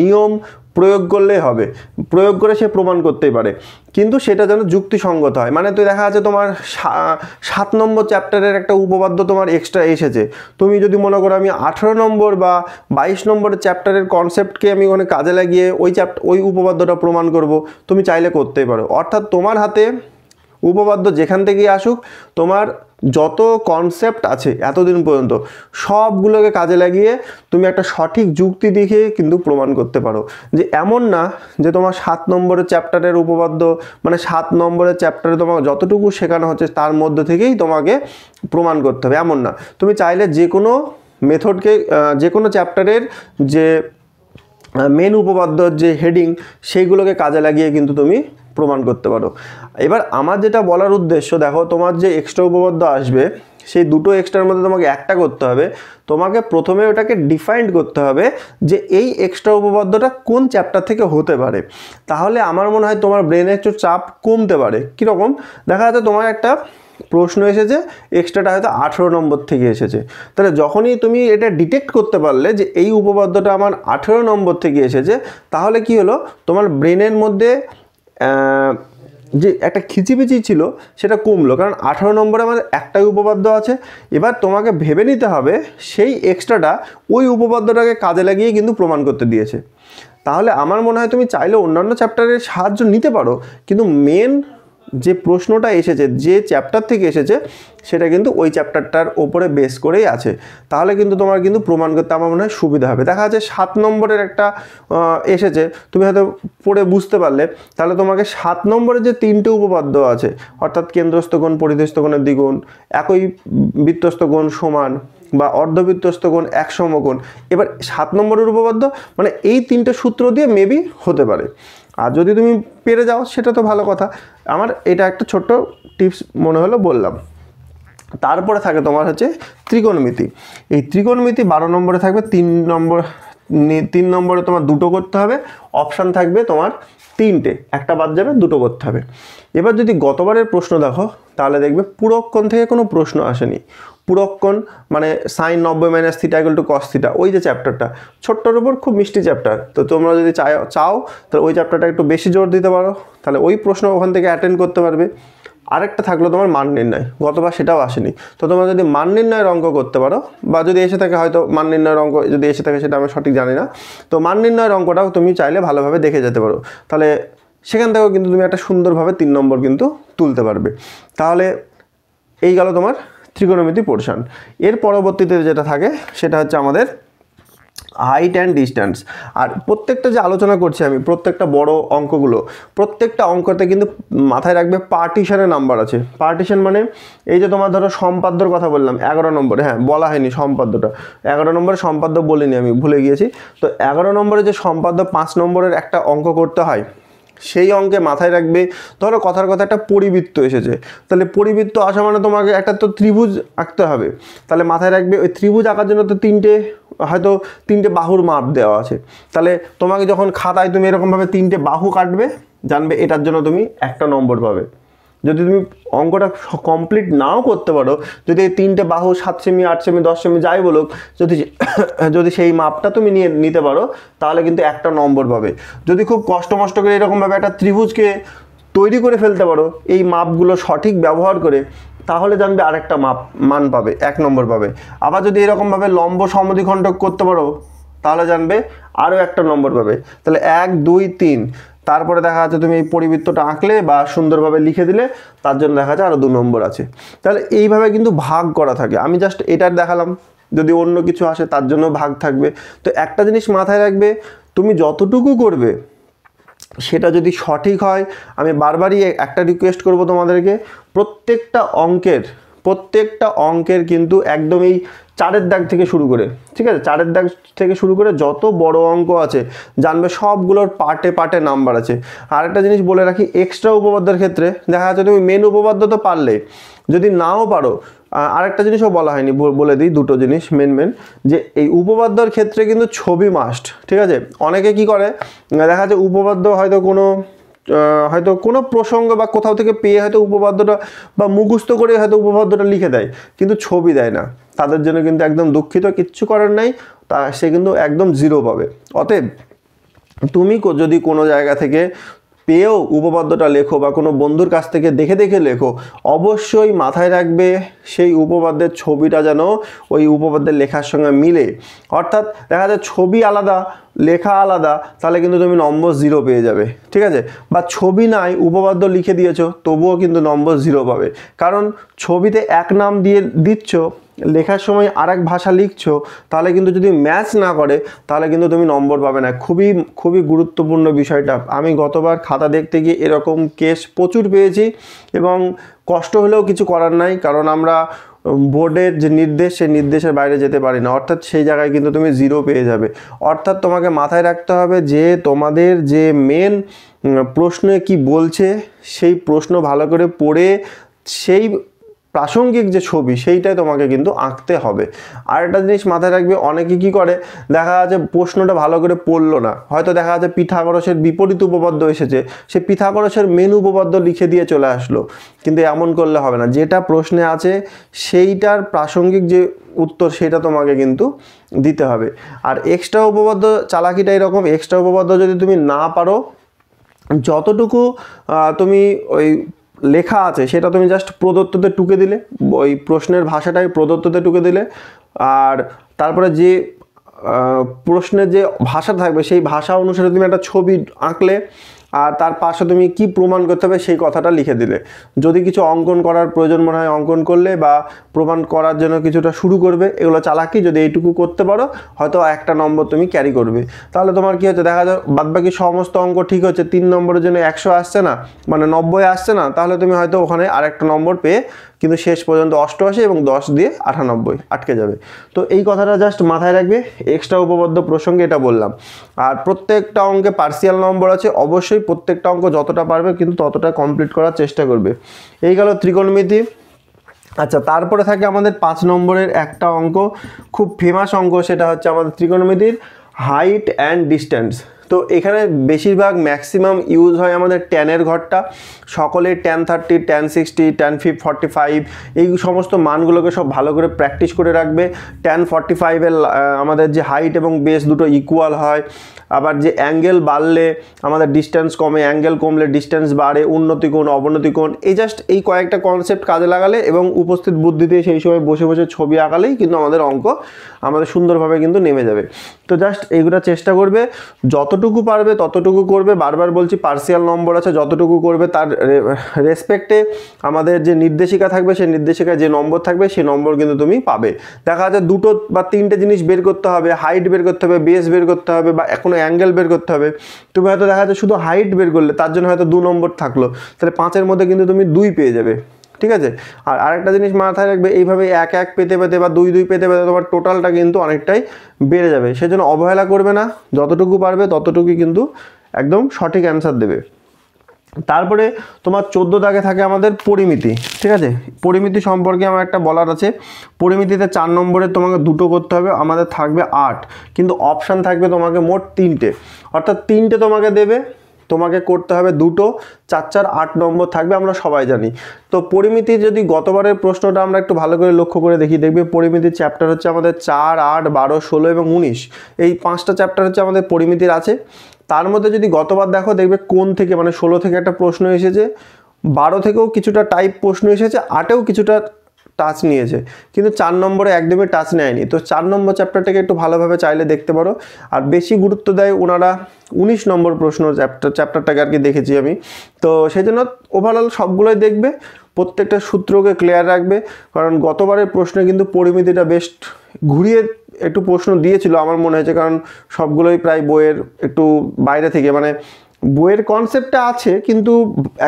নিয়ম প্রয়োগ করলেই হবে, প্রয়োগ করে সে প্রমাণ করতেই পারে, কিন্তু সেটা যেন যুক্তিসঙ্গত হয়। মানে তুই দেখা যাচ্ছে তোমার 7 নম্বর চ্যাপ্টারের একটা উপপাদ্য তোমার এক্সট্রা এসেছে, তুমি যদি মনে করো আমি 18 নম্বর বা 22 নম্বরের চ্যাপ্টারের কনসেপ্টকে আমি ওখানে কাজে লাগিয়ে ওই উপপাদ্যটা প্রমাণ করব, তুমি চাইলে করতেই পারো। অর্থাৎ তোমার হাতে উপপাদ্য যেখান থেকেই আসুক, তোমার যত কনসেপ্ট আছে এতদিন পর্যন্ত সবগুলোকে কাজে লাগিয়ে তুমি একটা সঠিক যুক্তি দেখে কিন্তু প্রমাণ করতে পারো। যে এমন না যে তোমার 7 নম্বরের চ্যাপ্টারের উপপাদ্য, মানে 7 নম্বরের চ্যাপ্টারে তোমার যতটুকু শেখানো হচ্ছে তার মধ্যে থেকেই তোমাকে প্রমাণ করতে হবে, এমন না। তুমি চাইলে যে কোনো মেথডকে, যে কোনো চ্যাপ্টারের যে মেন উপপাদ্যর যে হেডিং, সেইগুলোকে কাজে লাগিয়ে কিন্তু তুমি প্রমাণ করতে পারো। এবার আমার যেটা বলার উদ্দেশ্য, দেখো তোমার যে এক্সট্রা উপপাদ্য আসবে, সেই দুটো এক্সট্রার মধ্যে তোমাকে একটা করতে হবে। তোমাকে প্রথমে ওটাকে ডিফাইন্ড করতে হবে যে এই এক্সট্রা উপপাদ্যটা কোন চ্যাপ্টার থেকে হতে পারে, তাহলে আমার মনে হয় তোমার ব্রেনে একটু চাপ কমতে পারে। কীরকম? দেখা যাচ্ছে তোমার একটা প্রশ্ন এসেছে, এক্সট্রাটা হয়তো 18 নম্বর থেকে এসেছে, তাহলে যখনই তুমি এটা ডিটেক্ট করতে পারলে যে এই উপপাদ্যটা আমার 18 নম্বর থেকে এসেছে, তাহলে কি হলো, তোমার ব্রেনের মধ্যে যে একটা খিচিপিচি ছিল সেটা কমলো, কারণ 18 নম্বরে আমাদের একটাই উপপাদ্য আছে। এবার তোমাকে ভেবে নিতে হবে সেই এক্সট্রাটা ওই উপপাদ্যটাকে কাজে লাগিয়ে কিন্তু প্রমাণ করতে দিয়েছে। তাহলে আমার মনে হয় তুমি চাইলে অন্যান্য চ্যাপ্টারের সাহায্য নিতে পারো, কিন্তু মেন যে প্রশ্নটা এসেছে, যে চ্যাপ্টার থেকে এসেছে, সেটা কিন্তু ওই চ্যাপ্টারটার ওপরে বেস করেই আছে। তাহলে কিন্তু তোমার কিন্তু প্রমাণ করতে আমার মনে হয় সুবিধা হবে। দেখা যাচ্ছে 7 নম্বরের একটা এসেছে, তুমি হয়তো পড়ে বুঝতে পারলে, তাহলে তোমাকে 7 নম্বরের যে 3টে উপপাদ্য আছে, অর্থাৎ কেন্দ্রস্থ কোণ, পরিধস্থ কোণের দ্বিগুণ, একই বৃত্তস্থ কোণ সমান, বা অর্ধবৃত্তস্থ কোণ এক সমকোণ, এবার 7 নম্বরের উপপাদ্য মানে এই 3টে সূত্র দিয়ে মেবি হতে পারে। আর যদি তুমি পেরে যাও সেটা তো ভালো কথা। আমার এটা একটা ছোট্ট টিপস মনে হলো বললাম। তারপরে থাকে তোমার হচ্ছে ত্রিকোণমিতি। এই ত্রিকোণমিতি 12 নম্বরে থাকবে, 3 নম্বরে তোমার দুটো করতে হবে, অপশান থাকবে তোমার 3টে, একটা বাদ যাবে, দুটো করতে হবে। এবার যদি গতবারের প্রশ্ন দেখো, তাহলে দেখবে পূরককোণ থেকে কোনো প্রশ্ন আসেনি। পূরককোণ মানে sin 90 - θ = cos θ, ওই যে চ্যাপ্টারটা, ছোট্টর উপর খুব মিষ্টি চ্যাপ্টার, তো তোমরা যদি চাও তাহলে ওই চ্যাপ্টারটা একটু বেশি জোর দিতে পারো, তাহলে ওই প্রশ্ন ওখান থেকে অ্যাটেন্ড করতে পারবে। আরেকটা থাকলো তোমার মান নির্ণয়, গতবার সেটাও আসেনি, তো তোমরা যদি মান নির্ণয়ের অঙ্ক করতে পারো, বা যদি এসে থাকে, হয়তো মান নির্ণয়ের অঙ্ক যদি এসে থাকে সেটা আমি সঠিক জানি না, তো মান নির্ণয়ের অঙ্কটাও তুমি চাইলে ভালোভাবে দেখে যেতে পারো, তাহলে সেখান থেকেও কিন্তু তুমি একটা সুন্দরভাবে 3 নম্বর কিন্তু তুলতে পারবে। তাহলে এই গেল তোমার ত্রিকোণমিতি পোর্শন। এর পরবর্তীতে যেটা থাকে সেটা হচ্ছে আমাদের হাইট অ্যান্ড ডিস্ট্যান্স। আর প্রত্যেকটা যে আলোচনা করছি আমি, প্রত্যেকটা বড় অঙ্কগুলো, প্রত্যেকটা অঙ্কতে কিন্তু মাথায় রাখবে পার্টিশনের নাম্বার আছে। পার্টিশন মানে এই যে তোমার ধরো সম্পাদ্যর কথা বললাম 11 নম্বরে, হ্যাঁ বলা হয়নি সম্পাদ্যটা, 11 নম্বরে সম্পাদ্য বলিনি, আমি ভুলে গিয়েছি। তো 11 নম্বরে যে সম্পাদ্য 5 নম্বরের একটা অঙ্ক করতে হয়, সেই অঙ্কে মাথায় রাখবে, ধরো কথার কথা একটা পরিবৃত্ত এসেছে, তাহলে পরিবৃত্ত আসা মানে তোমাকে একটা তো ত্রিভুজ আঁকতে হবে, তাহলে মাথায় রাখবে ওই ত্রিভুজ আঁকার জন্য তো হয়তো তিনটে বাহুর মাপ দেওয়া আছে, তাহলে তোমাকে যখন খাতায় তুমি এরকমভাবে 3টে বাহু কাটবে, জানবে এটার জন্য তুমি 1টা নম্বর পাবে। যদি তুমি অঙ্কটা কমপ্লিট নাও করতে পারো, যদি এই 3টে বাহু 7 সেমি 8 সেমি 10 সেমি যাই বলুক, যদি সেই মাপটা তুমি নিতে পারো, তাহলে কিন্তু 1টা নম্বর পাবে। যদি খুব কষ্ট করে এরকমভাবে একটা ত্রিভুজকে তৈরি করে ফেলতে পারো এই মাপগুলো সঠিক ব্যবহার করে, তাহলে জানবে আরেকটা মান পাবে, 1 নম্বর পাবে। আবার যদি এরকমভাবে লম্ব সমদ্বিখণ্ডক করতে পারো, তাহলে জানবে আরও 1টা নম্বর পাবে। তাহলে 1 2 3 তারপরে দেখা যাচ্ছে তুমি এই পরিবৃত্তটা আঁকলে বা সুন্দরভাবে লিখে দিলে, তার জন্য দেখা যাচ্ছে আরও 2 নম্বর আছে। তাহলে এইভাবে কিন্তু ভাগ করা থাকে। আমি জাস্ট এটার দেখালাম, যদি অন্য কিছু আসে তার জন্য ভাগ থাকবে। তো একটা জিনিস মাথায় রাখবে, তুমি যতটুকু করবে সেটা যদি সঠিক হয়, আমি বারবারই একটা রিকোয়েস্ট করব তোমাদেরকে, প্রত্যেকটা অঙ্কের কিন্তু একদম এই 4-এর দাগ থেকে শুরু করে, ঠিক আছে, 4-এর দাগ থেকে শুরু করে যত বড় অঙ্ক আছে জানবে সবগুলোর পার্টে পার্টে নাম্বার আছে। আরেকটা জিনিস বলে রাখি, এক্সট্রা উপপাদ্যের ক্ষেত্রে দেখা যাচ্ছে তুমি মেন উপপাদ্য তো পারলে, যদি নাও পারো আরেকটা জিনিসও বলা হয়নি, বলে দিই দুটো জিনিস মেন যে এই উপপাদ্যর ক্ষেত্রে কিন্তু ছবি মাস্ট, ঠিক আছে। অনেকে কি করে, দেখা যাচ্ছে উপপাদ্য হয়তো কোনো প্রসঙ্গ বা কোথাও থেকে পেয়ে হয়তো উপপাদ্যটা বা মুখস্থ করে হয়তো উপপাদ্যটা লিখে দেয়, কিন্তু ছবি দেয় না। তাদের জন্য কিন্তু একদম দুঃখিত, কিচ্ছু করার নাই, তা সে কিন্তু একদম 0 পাবে। অতএব তুমি যদি কোনো জায়গা থেকে পেয়েও উপপাদ্যটা লেখো বা কোনো বন্ধুর কাছ থেকে দেখে লেখো, অবশ্যই মাথায় রাখবে সেই উপপাদ্যের ছবিটা যেন ওই উপপাদ্যের লেখার সঙ্গে মিলে। অর্থাৎ দেখা যায় ছবি আলাদা লেখা আলাদা, তাহলে কিন্তু তুমি নম্বর 0 পেয়ে যাবে, ঠিক আছে। বা ছবি নাই উপপাদ্য লিখে দিয়েছো তবুও কিন্তু নম্বর 0 পাবে, কারণ ছবিতে এক নাম দিয়ে দিচ্ছ, লেখার সময় আরেক ভাষা লিখছো, তাহলে কিন্তু যদি ম্যাচ না করে তাহলে কিন্তু তুমি নম্বর পাবে না। খুবই গুরুত্বপূর্ণ বিষয়টা। আমি গতবার খাতা দেখতে গিয়ে এরকম কেস প্রচুর পেয়েছি, এবং কষ্ট হলেও কিছু করার নাই, কারণ আমরা বোর্ডের যে নির্দেশ সেই নির্দেশের বাইরে যেতে পারি না। অর্থাৎ সেই জায়গায় কিন্তু তুমি 0 পেয়ে যাবে। অর্থাৎ তোমাকে মাথায় রাখতে হবে যে তোমাদের যে মেন প্রশ্নে কি বলছে সেই প্রশ্ন ভালো করে পড়ে সেই প্রাসঙ্গিক যে ছবি সেইটাই তোমাকে কিন্তু আঁকতে হবে। আর একটা জিনিস মাথায় রাখবে, অনেকে কি করে, দেখা যাচ্ছে প্রশ্নটা ভালো করে পড়লো না, হয়তো দেখা যাচ্ছে পিথাগোরাসের বিপরীত উপপাদ্য এসেছে, সে পিথাগোরাসের মেন উপপাদ্য লিখে দিয়ে চলে আসলো। কিন্তু এমন করলে হবে না, যেটা প্রশ্নে আছে সেইটার প্রাসঙ্গিক যে উত্তর সেটা তোমাকে কিন্তু দিতে হবে। আর এক্সট্রা উপপাদ্য চালাকিটা এরকম, এক্সট্রা উপপাদ্য যদি তুমি না পারো, যতটুকু তুমি ওই লেখা আছে সেটা তুমি জাস্ট প্রদত্ততে টুকে দিলে, ওই প্রশ্নের ভাষাটাই প্রদত্ততে টুকে দিলে, আর তারপরে যে প্রশ্নের যে ভাষা থাকবে সেই ভাষা অনুসারে তুমি একটা ছবি আঁকলে, আর তার পাশে তুমি কি প্রমাণ করতে হবে সেই কথাটা লিখে দিলে। যদি কিছু অঙ্কন করার প্রয়োজন মনে হয় অঙ্কন করলে, বা প্রমাণ করার জন্য কিছুটা শুরু করবে, এগুলো চালাকি যদি এইটুকু করতে পারো হয়তো একটা নম্বর তুমি ক্যারি করবে। তাহলে তোমার কি হচ্ছে, দেখা যায় বাদবাকি সমস্ত অঙ্ক ঠিক হচ্ছে, 3 নম্বরের জন্য 100 আসছে না, মানে 90 আসছে না, তাহলে তুমি হয়তো ওখানে আরেকটা নম্বর পেয়ে কিন্তু শেষ পর্যন্ত 88 এবং 10 দিয়ে 98 আটকে যাবে। তো এই কথাটা জাস্ট মাথায় রাখবে, এক্সট্রা উপপাদ্য প্রসঙ্গে এটা বললাম। আর প্রত্যেকটা অঙ্কে পার্সিয়াল নম্বর আছে, অবশ্যই প্রত্যেকটা অঙ্ক যতটা পারবে কিন্তু ততটা কমপ্লিট করার চেষ্টা করবে। এই গেল ত্রিকোণমিতি। আচ্ছা, তারপরে থাকে আমাদের 5 নম্বরের একটা অঙ্ক, খুব ফেমাস অঙ্ক, সেটা হচ্ছে আমাদের ত্রিকোণমিতির হাইট অ্যান্ড ডিস্টেন্স। তো এখানে বেশিরভাগ ম্যাক্সিমাম ইউজ হয় আমাদের ট্যানের ঘরটা, সকলে tan 30, tan 60, tan 45 এই সমস্ত মানগুলোকে সব ভালো করে প্র্যাকটিস করে রাখবে। tan 45-এর আমাদের যে হাইট এবং বেস দুটো ইকুয়াল হয়, আবার যে অ্যাঙ্গেল বাড়লে আমাদের ডিস্টেন্স কমে, অ্যাঙ্গেল কমলে ডিস্টেন্স বাড়ে, উন্নতি কোণ অবনতি কোণ, এই কয়েকটা কনসেপ্ট কাজে লাগালে এবং উপস্থিত বুদ্ধি দিয়ে সেই সময় বসে বসে ছবি আঁকালেই কিন্তু আমাদের অঙ্ক আমাদের সুন্দরভাবে কিন্তু নেমে যাবে। তো জাস্ট এইগুলো চেষ্টা করবে, যতটুকু পারবে ততটুকু করবে। বারবার বলছি পার্সিয়াল নম্বর আছে, যতটুকু করবে তার রেসপেক্টে আমাদের যে নির্দেশিকা থাকবে সেই নির্দেশিকায় যে নম্বর থাকবে সেই নম্বর কিন্তু তুমি পাবে। দেখা যায় 2 বা 3টে জিনিস বের করতে হবে, হাইট বের করতে হবে, বেস বের করতে হবে, বা কোনো অ্যাঙ্গেল বের করতে হবে। তুমি হয়তো দেখা যায় শুধু হাইট বের করলে, তার জন্য হয়তো 2 নম্বর থাকলো, তাহলে 5-এর মধ্যে কিন্তু তুমি 2 পেয়ে যাবে, ঠিক আছে। আর আরেকটা জিনিস মাথায় রাখবে, এইভাবে 1 পেতে পেতে বা 2 পেতে পেতে তোমার টোটালটা কিন্তু অনেকটাই বেড়ে যাবে। সেজন্য অবহেলা করবে না, যতটুকু পারবে ততটুকুই কিন্তু একদম সঠিক অ্যান্সার দেবে। তারপরে তোমার 14 দাগে থাকে আমাদের পরিমিতি, ঠিক আছে। পরিমিতি সম্পর্কে আমার একটা বলার আছে। পরিমিতিতে 4 নম্বরে তোমাকে 2টো করতে হবে, আমাদের থাকবে 8, কিন্তু অপশান থাকবে তোমাকে মোট 3টে, অর্থাৎ 3টে তোমাকে দেবে, তোমাকে করতে হবে 2টো, 4 4 8 নম্বর থাকবে, আমরা সবাই জানি। তো পরিমিতি যদি গতবারের প্রশ্নটা আমরা একটু ভালো করে লক্ষ্য করে দেখবে পরিমিতির চ্যাপ্টার হচ্ছে আমাদের 4, 8, 12, 16 এবং 19, এই 5টা চ্যাপ্টার হচ্ছে আমাদের পরিমিতির আছে। তার মধ্যে যদি গতবার দেখো দেখবে কোন থেকে, মানে 16 থেকে একটা প্রশ্ন এসেছে, 12 থেকেও কিছুটা টাইপ প্রশ্ন এসেছে, 8এও কিছুটা টাচ নিয়েছে, কিন্তু 4 নম্বরে একদমই টাচ নেয়নি। তো 4 নম্বর চ্যাপ্টারটাকে একটু ভালোভাবে চাইলে দেখতে পারো। আর বেশি গুরুত্ব দেয় ওনারা 19 নম্বর প্রশ্ন চ্যাপ্টারটাকে আর কি দেখেছি আমি। তো সেই জন্য ওভারঅল সবগুলোই দেখবে, প্রত্যেকটা সূত্রকে ক্লিয়ার রাখবে, কারণ গতবারের প্রশ্নে কিন্তু পরিমিতিটা বেশ ঘুরিয়ে একটু প্রশ্ন দিয়েছিল আমার মনে হয়েছে, কারণ সবগুলোই প্রায় বইয়ের একটু বাইরে থেকে, মানে বইয়ের কনসেপ্টটা আছে কিন্তু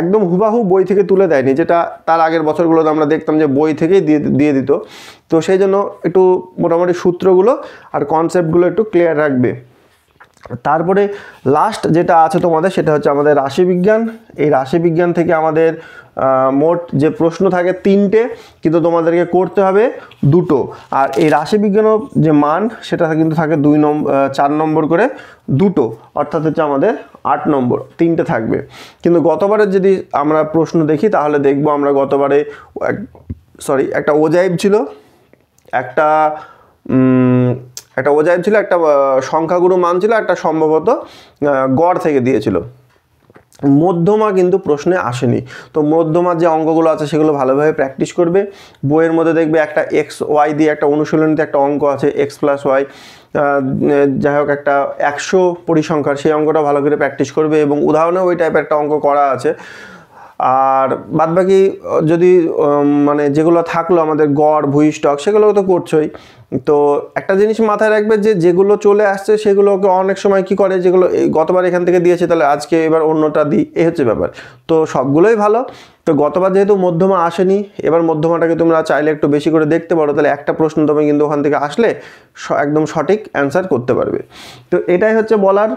একদম হুবাহু বই থেকে তুলে দেয়নি, যেটা তার আগের বছরগুলোতে আমরা দেখতাম যে বই থেকেই দিয়ে দিত। তো সেই জন্য একটু মোটামুটি সূত্রগুলো আর কনসেপ্টগুলো একটু ক্লিয়ার রাখবে। তারপরে লাস্ট যেটা আছে তোমাদের, সেটা হচ্ছে আমাদের রাশিবিজ্ঞান। এই রাশিবিজ্ঞান থেকে আমাদের মোট যে প্রশ্ন থাকে 3টে, কিন্তু তোমাদেরকে করতে হবে 2টো। আর এই রাশিবিজ্ঞানও যে মান সেটা কিন্তু থাকে 4 নম্বর করে 2টো, অর্থাৎ হচ্ছে আমাদের 8 নম্বর 3টে থাকবে। কিন্তু গতবারের যদি আমরা প্রশ্ন দেখি তাহলে দেখবো আমরা গতবারে একটা ওজাইব ছিল, একটা ওজাইব ছিল, একটা সংখ্যাগুরু মান ছিল, একটা সম্ভবত গড় থেকে দিয়েছিল। মধ্যমা কিন্তু প্রশ্নে আসেনি। তো মধ্যমার যে অঙ্কগুলো আছে সেগুলো ভালোভাবে প্র্যাকটিস করবে। বইয়ের মধ্যে দেখবে একটা এক্স ওয়াই দিয়ে একটা অনুশীলনীতে একটা অঙ্ক আছে, এক্স প্লাস ওয়াই, যাই হোক একটা 100 পরিসংখ্যার, সেই অঙ্কটা ভালো করে প্র্যাকটিস করবে, এবং উদাহরণেও ওই টাইপের একটা অঙ্ক করা আছে। আর বাদবাকি যদি মানে যেগুলো থাকলো আমাদের গড় ভূইষ্ঠক সেগুলো তো করছোই। তো একটা জিনিস মাথায় রাখবে যে যেগুলো চলে আসছে সেগুলোকে অনেক সময় কি করে, যেগুলো গতবার এখান থেকে দিয়েছে তাহলে আজকে এবার অন্যটা দিই, এই হচ্ছে ব্যাপার। তো সবগুলোই ভালো। তো গতবার যেহেতু মধ্যমা আসেনি, এবার মধ্যমাটাকে তোমরা চাইলে একটু বেশি করে দেখতে পারো, তাহলে একটা প্রশ্ন তুমি কিন্তু ওখান থেকে আসলে একদম সঠিক অ্যান্সার করতে পারবে। তো এটাই হচ্ছে বলার।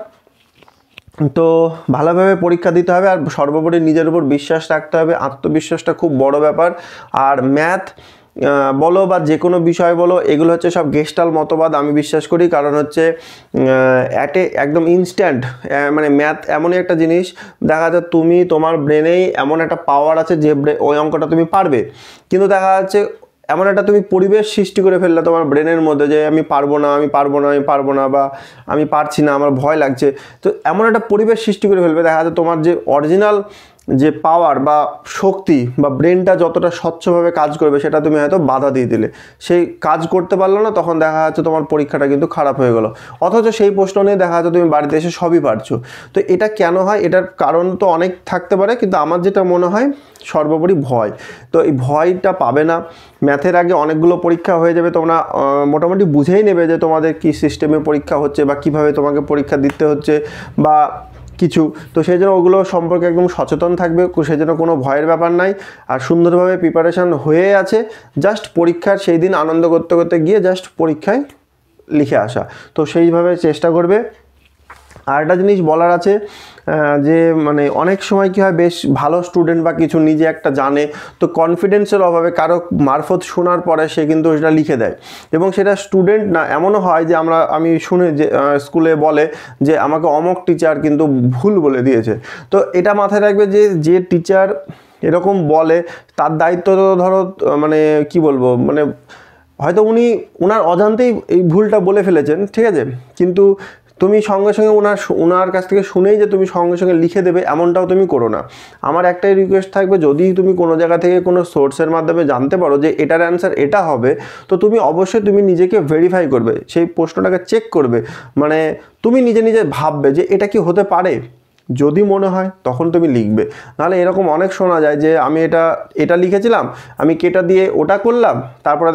তো ভালোভাবে পরীক্ষা দিতে হবে, আর সর্বোপরি নিজের উপর বিশ্বাস রাখতে হবে। আত্মবিশ্বাসটা খুব বড় ব্যাপার। আর ম্যাথ বলো বা যে কোনো বিষয় বলো, এগুলো হচ্ছে সব গেস্টাল মতবাদ আমি বিশ্বাস করি। কারণ হচ্ছে একদম ইনস্ট্যান্ট, মানে ম্যাথ এমনই একটা জিনিস, দেখা যায় তুমি তোমার ব্রেনেই এমন একটা পাওয়ার আছে যে ওই অঙ্কটা তুমি পারবে, কিন্তু দেখা যাচ্ছে এমন একটা তুমি পরিবেশ সৃষ্টি করে ফেললে তোমার ব্রেনের মধ্যে যে আমি পারবো না, বা আমি পারছি না, আমার ভয় লাগছে। তো এমন একটা পরিবেশ সৃষ্টি করে ফেলবে, দেখা যাচ্ছে তোমার যে অরিজিনাল যে পাওয়ার বা শক্তি বা ব্রেনটা যতটা স্বচ্ছভাবে কাজ করবে সেটা তুমি হয়তো বাধা দিয়ে দিলে, সেই কাজ করতে পারলো না, তখন দেখা যাচ্ছে তোমার পরীক্ষাটা কিন্তু খারাপ হয়ে গেলো। অথচ সেই প্রশ্ন নিয়ে দেখা যাচ্ছে তুমি বাড়িতে এসে সবই পারছো। তো এটা কেন হয়? এটার কারণ তো অনেক থাকতে পারে, কিন্তু আমার যেটা মনে হয় সর্বোপরি ভয়। তো এই ভয়টা পাবে না। ম্যাথের আগে অনেকগুলো পরীক্ষা হয়ে যাবে, তোমরা মোটামুটি বুঝেই নেবে যে তোমাদের কি সিস্টেমে পরীক্ষা হচ্ছে বা কিভাবে তোমাকে পরীক্ষা দিতে হচ্ছে বা কিছু। তো সেই জন্য ওগুলো সম্পর্কে একদম সচেতন থাকবে, সেই জন্য কোনো ভয়ের ব্যাপার নাই। আর সুন্দরভাবে প্রিপারেশান হয়ে আছে, জাস্ট পরীক্ষার সেই দিন আনন্দ করতে করতে গিয়ে জাস্ট পরীক্ষায় লিখে আসা। তো সেইভাবে চেষ্টা করবে। আর একটা জিনিস বলার আছে যে মানে অনেক সময় কী হয়, বেশ ভালো স্টুডেন্ট বা কিছু নিজে একটা জানে, তো কনফিডেন্সের অভাবে কারো মারফত শোনার পরে সে কিন্তু সেটা লিখে দেয়, এবং সেটা স্টুডেন্ট না, এমনও হয় যে আমি শুনে যে স্কুলে বলে যে আমাকে অমক টিচার কিন্তু ভুল বলে দিয়েছে। তো এটা মাথায় রাখবে যে টিচার এরকম বলে তার দায়িত্ব তো ধরো মানে কি বলবো, মানে হয়তো ওনার অজান্তেই এই ভুলটা বলে ফেলেছেন, ঠিক আছে, কিন্তু তুমি সঙ্গে সঙ্গে ওনার কাছ থেকে শুনেই যে তুমি সঙ্গে সঙ্গে লিখে দেবে এমনটাও তুমি করো না। আমার একটাই রিকোয়েস্ট থাকবে, যদি তুমি কোনো জায়গা থেকে কোনো সোর্সের মাধ্যমে জানতে পারো যে এটার অ্যান্সার এটা হবে, তো তুমি অবশ্যই তুমি নিজেকে ভেরিফাই করবে, সেই প্রশ্নটাকে চেক করবে, মানে তুমি নিজে নিজে ভাববে যে এটা কি হতে পারে। যদি মনে হয় তখন তুমি লিখবে, নাহলে এরকম অনেক শোনা যায় যে আমি এটা লিখেছিলাম, আমি কেটা দিয়ে ওটা করলাম, তারপরে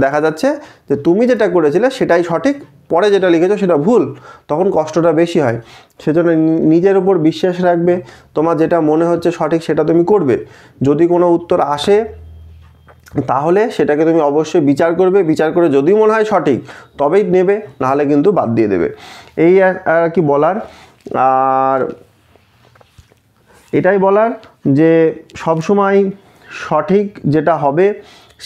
দেখা যাচ্ছে যে তুমি যেটা করেছিলে সেটাই সঠিক, পরে যেটা লিখেছো সেটা ভুল, তখন কষ্টটা বেশি হয়। সেজন্য নিজের উপর বিশ্বাস রাখবে, তোমার যেটা মনে হচ্ছে সঠিক সেটা তুমি করবে। যদি কোনো উত্তর আসে তাহলে সেটাকে তুমি অবশ্যই বিচার করবে, বিচার করে যদি মনে হয় সঠিক তবেই নেবে, নাহলে কিন্তু বাদ দিয়ে দেবে। এই আর কি বলার। আর এটাই বলার যে সবসময় সঠিক যেটা হবে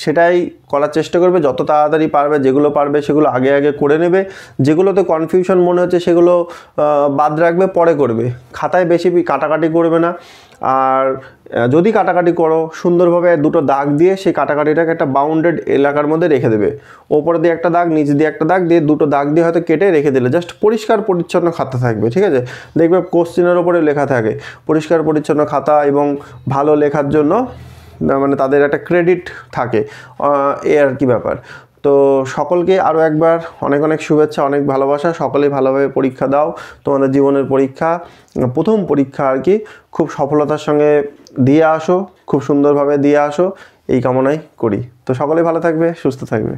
সেটাই করার চেষ্টা করবে, যত তাড়াতাড়ি পারবে, যেগুলো পারবে সেগুলো আগে করে নেবে, যেগুলোতে কনফিউশন মনে হচ্ছে সেগুলো বাদ রাখবে, পরে করবে। খাতায় বেশি কাটাকাটি করবে না। আর যদি কাটাকাটি করো সুন্দরভাবে দুটো দাগ দিয়ে সেই কাটাকাটিটাকে একটা বাউন্ডেড এলাকার মধ্যে রেখে দেবে, ওপর দিয়ে একটা দাগ, নিচ দিয়ে একটা দাগ দিয়ে দুটো দাগ দিয়ে হয়তো কেটে রেখে দিলে, জাস্ট পরিষ্কার পরিচ্ছন্ন খাতা থাকবে, ঠিক আছে। দেখবে কোশ্চেনের ওপরে লেখা থাকে পরিষ্কার পরিচ্ছন্ন খাতা, এবং ভালো লেখার জন্য মানে তাদের একটা ক্রেডিট থাকে, এ আর কি ব্যাপার। তো সকলকে আরও একবার অনেক অনেক শুভেচ্ছা, অনেক ভালোবাসা। সকলেই ভালোভাবে পরীক্ষা দাও, তোমাদের জীবনের পরীক্ষা, প্রথম পরীক্ষা আর কি, খুব সফলতার সঙ্গে দিয়ে আসো, খুব সুন্দরভাবে দিয়ে আসো, এই কামনাই করি। তো সকলেই ভালো থাকবে, সুস্থ থাকবে।